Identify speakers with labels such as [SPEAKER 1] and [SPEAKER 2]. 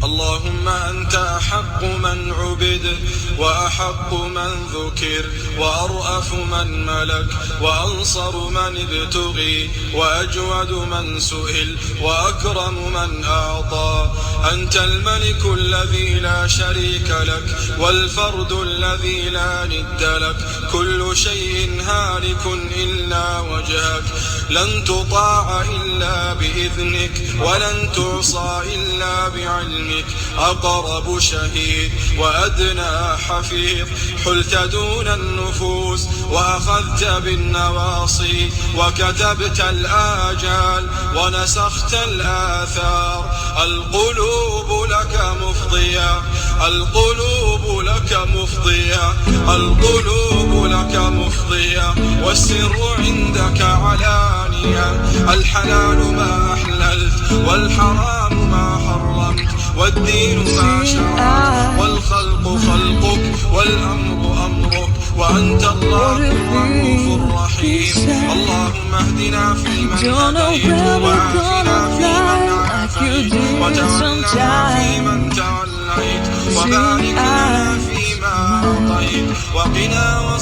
[SPEAKER 1] اللهم أنت أحق من عبد وأحق من ذكر وأرأف من ملك وأنصر من ابتغي وأجود من سئل وأكرم من أعطى. أنت الملك الذي لا شريك لك والفرد الذي لا ند لك. كل شيء هالك إلا وجهك، لن تطاع إلا بإذنك ولن تعصى إلا بعلمك. أقرب شهيد وأدنى حفيظ، حلت دون النفوس وأخذت بالنواصي وكتبت الآجال ونسخت الآثار. القلوب لك مفضية، القلوب لك مفضية، القلوب لك مفضية، والسر عندك علانية. الحلال ما أحللت والحرام ما حرمت والدين ما شرعت والخلق خلقك والأمر أمرك، وأنت الله الرؤوف الرحيم. اللهم اهدنا فيمن هديت وعافنا فيمن عافيت وتولنا فيمن توليت وبارك لنا فيما أعطيت وقنا